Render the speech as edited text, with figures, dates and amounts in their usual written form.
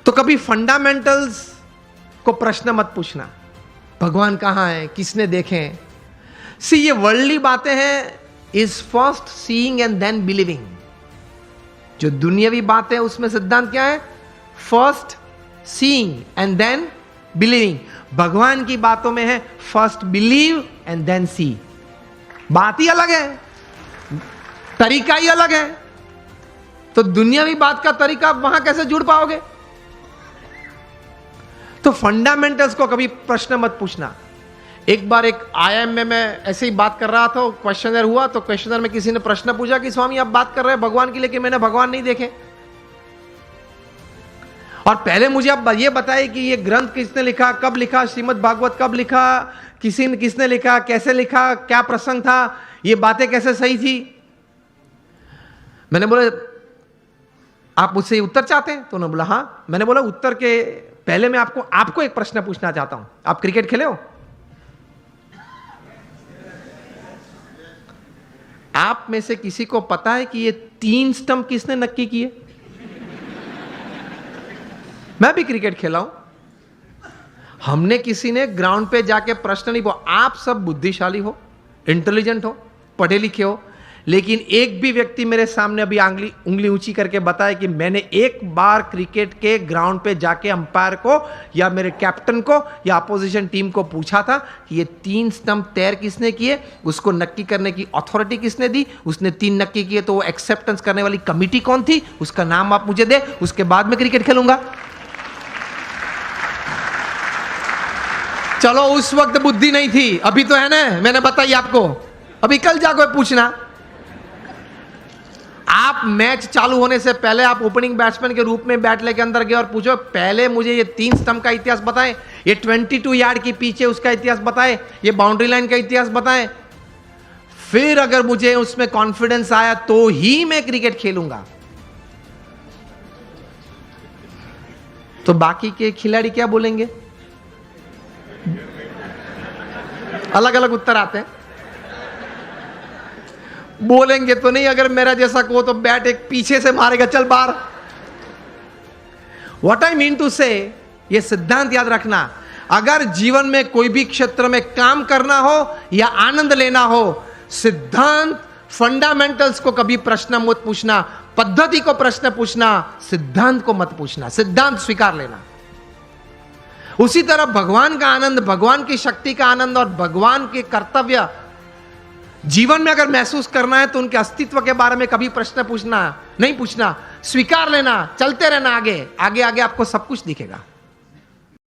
तो कभी फंडामेंटल्स को प्रश्न मत पूछना, भगवान कहां है, किसने देखे। सी ये वर्ल्डली बातें हैं, is first seeing and then believing. जो दुनियावी बातें हैं उसमें सिद्धांत क्या है? First seeing and then believing. भगवान की बातों में है first believe and then see. बात ही अलग है, तरीका ही अलग है। तो दुनियावी बात का तरीका वहां कैसे जुड़ पाओगे? तो फंडामेंटल्स को कभी प्रश्न मत पूछना। एक बार एक आईआईएम में मैं ऐसे ही बात कर रहा था, क्वेश्चनर हुआ, तो क्वेश्चनर में किसी ने प्रश्न पूछा कि स्वामी आप बात कर रहे हैं भगवान की, लेकिन मैंने भगवान नहीं देखे। और पहले मुझे आप ये बताइए कि ये ग्रंथ किसने लिखा, कब लिखा, श्रीमद् भागवत कब लिखा, किसने लिखा, कैसे लिखा, क्या प्रसंग था, ये बातें कैसे सही थी। मैंने बोला आप मुझसे उत्तर चाहते हैं? तो उन्होंने बोला हां। मैंने बोला उत्तर के पहले मैं आपको एक प्रश्न पूछना चाहता हूं। आप क्रिकेट खेले हो? आप में से किसी को पता है कि ये 3 स्टंप किसने नक्की किए? मैं भी क्रिकेट खेला हूं। हमने किसी ने ग्राउंड पे जाके प्रश्न नहीं पूछा। आप सब बुद्धिशाली हो, इंटेलिजेंट हो, पढ़े लिखे हो, लेकिन एक भी व्यक्ति मेरे सामने अभी उंगली ऊंची करके बताए कि मैंने एक बार क्रिकेट के ग्राउंड पे जाके अंपायर को या मेरे कैप्टन को या अपोजिशन टीम को पूछा था कि ये 3 स्टंप तैर किसने किए, उसको नक्की करने की अथॉरिटी किसने दी, उसने 3 नक्की किए तो वो एक्सेप्टेंस करने वाली कमिटी कौन थी, उसका नाम आप मुझे दे, उसके बाद में क्रिकेट खेलूंगा। चलो उस वक्त बुद्धि नहीं थी, अभी तो है ना, मैंने बताई आपको। अभी कल जाकर पूछना। आप मैच चालू होने से पहले आप ओपनिंग बैट्समैन के रूप में बैट लेके अंदर गए और पूछो पहले मुझे ये 3 स्टंप का इतिहास बताएं, ये 22 यार्ड के पीछे उसका इतिहास बताएं, ये बाउंड्री लाइन का इतिहास बताएं। फिर अगर मुझे उसमें कॉन्फिडेंस आया तो ही मैं क्रिकेट खेलूंगा। तो बाकी के खिलाड़ी क्या बोलेंगे? अलग अलग उत्तर आते हैं। बोलेंगे तो नहीं, अगर मेरा जैसा को तो बैट एक पीछे से मारेगा, चल बाहर। व्हाट आई मीन टू से, ये सिद्धांत याद रखना, अगर जीवन में कोई भी क्षेत्र में काम करना हो या आनंद लेना हो, सिद्धांत फंडामेंटल्स को कभी प्रश्न मत पूछना, पद्धति को प्रश्न पूछना, सिद्धांत को मत पूछना। सिद्धांत स्वीकार लेना। उसी तरह भगवान का आनंद, भगवान की शक्ति का आनंद और भगवान के कर्तव्य जीवन में अगर महसूस करना है तो उनके अस्तित्व के बारे में कभी प्रश्न नहीं पूछना, स्वीकार लेना, चलते रहना आगे आगे आगे, आपको सब कुछ दिखेगा।